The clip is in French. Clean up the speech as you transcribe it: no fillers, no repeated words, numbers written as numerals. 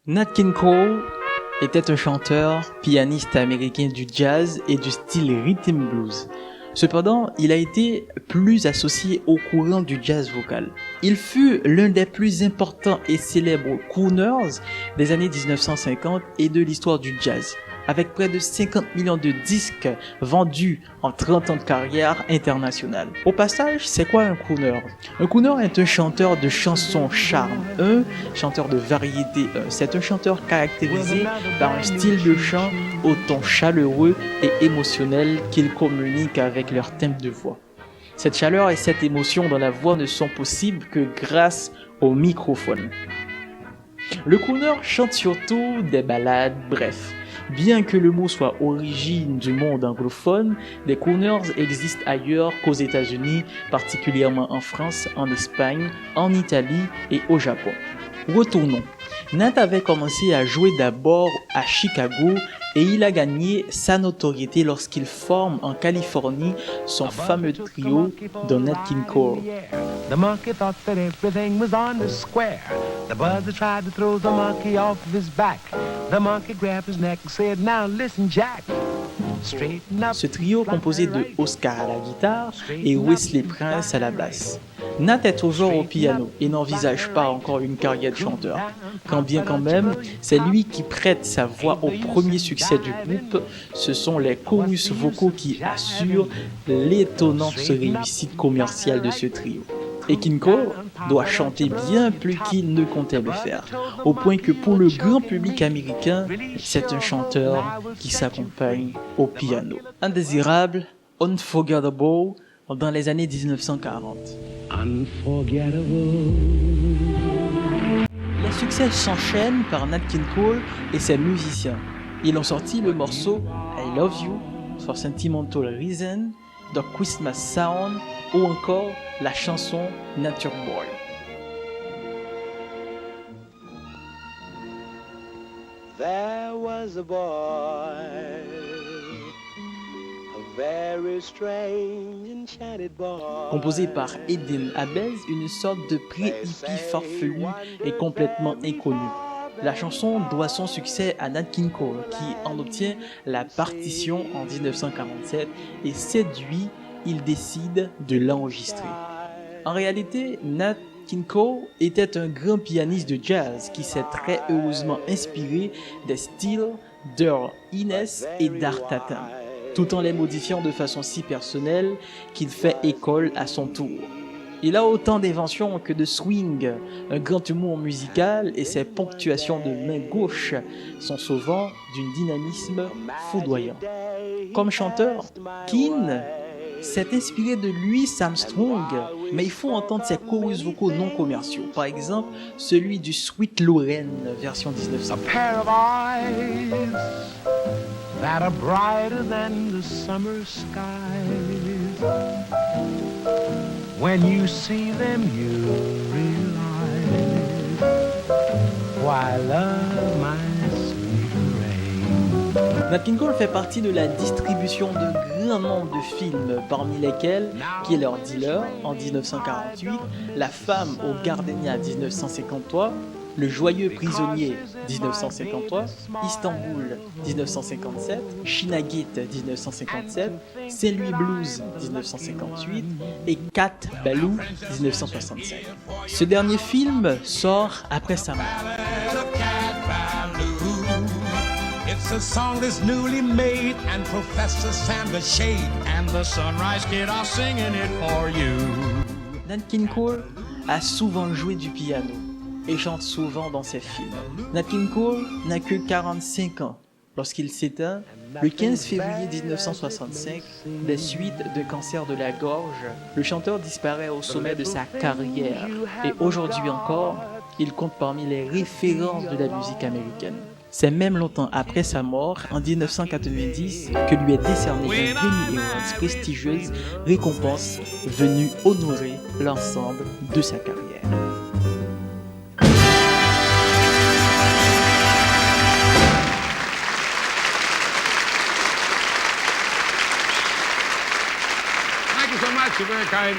Nat King Cole était un chanteur, pianiste américain du jazz et du style rhythm blues. Cependant, il a été plus associé au courant du jazz vocal. Il fut l'un des plus importants et célèbres crooners des années 1950 et de l'histoire du jazz, avec près de 50 millions de disques vendus en 30 ans de carrière internationale. Au passage, c'est quoi un crooner? Un crooner est un chanteur de chansons charme, un chanteur de variété. C'est un chanteur caractérisé par un style de chant au ton chaleureux et émotionnel qu'il communique avec leur timbre de voix. Cette chaleur et cette émotion dans la voix ne sont possibles que grâce au microphone. Le crooner chante surtout des ballades, bref. Bien que le mot soit origine du monde anglophone, des crooners existent ailleurs qu'aux États-Unis, particulièrement en France, en Espagne, en Italie et au Japon. Retournons. Nat avait commencé à jouer d'abord à Chicago et il a gagné sa notoriété lorsqu'il forme en Californie son fameux trio de Nat King Cole. The monkey thought that everything was on the square. The buzzer tried to throw the monkey off of his back. The monkey grabbed his neck and said, "Now listen, Jack." Straighten up. Ce trio composé de Oscar à la guitare et Wesley Prince à la basse. Nat est toujours au piano et n'envisage pas encore une carrière de chanteur. Quand même, c'est lui qui prête sa voix au premier succès du groupe. Ce sont les chorus vocaux qui assurent l'étonnante réussite commerciale de ce trio. Et King Cole doit chanter bien plus qu'il ne comptait le faire, au point que pour le grand public américain, c'est un chanteur qui s'accompagne au piano. Indésirable, unforgettable, dans les années 1940. Les succès s'enchaînent par Nat King Cole et ses musiciens. Ils ont sorti le morceau I Love You for Sentimental Reason, The Christmas Sound ou encore la chanson Nature Boy. There was a boy, a very strange enchanted boy. Composé par Eden Abez, une sorte de pré-hippie farfelu et complètement inconnu. La chanson doit son succès à Nat King Cole qui en obtient la partition en 1947 et séduit, il décide de l'enregistrer. En réalité, Nat King Cole était un grand pianiste de jazz qui s'est très heureusement inspiré des styles d'Earl Hines et d'Art Tatum, tout en les modifiant de façon si personnelle qu'il fait école à son tour. Il a autant d'inventions que de swing, un grand humour musical et ses ponctuations de main gauche sont souvent d'un dynamisme foudroyant. Comme chanteur, Keane s'est inspiré de Louis Armstrong, mais il faut entendre ses chorus vocaux non commerciaux. Par exemple, celui du Sweet Lorraine, version 1900. A pair of eyes that are brighter than the summer skies. When you see them, you realize why love my sweet rain. Nat King Cole fait partie de la distribution de grand nombre de films, parmi lesquels Killer Dealer en 1948, La femme au gardenia 1953, Le joyeux prisonnier 1953, Istanbul 1957, Shinagit 1957, Saint-Louis Blues 1958 et Cat Ballou 1965. Ce dernier film sort après sa mort. It's a song that's newly made, and Professor Sandra Shade and the Sunrise Kid are singing it for you. Nat King Cole a souvent joué du piano et chante souvent dans ses films. Nat King Cole n'a que 45 ans lorsqu'il s'éteint le 15 février 1965 des suites d'un cancer de la gorge. Le chanteur disparaît au sommet de sa carrière et aujourd'hui encore, il compte parmi les références de la musique américaine. C'est même longtemps après sa mort, en 1990, que lui est décerné un Grammy Awards prestigieuse récompense venue honorer l'ensemble de sa carrière. Thank you so much. You're very kind.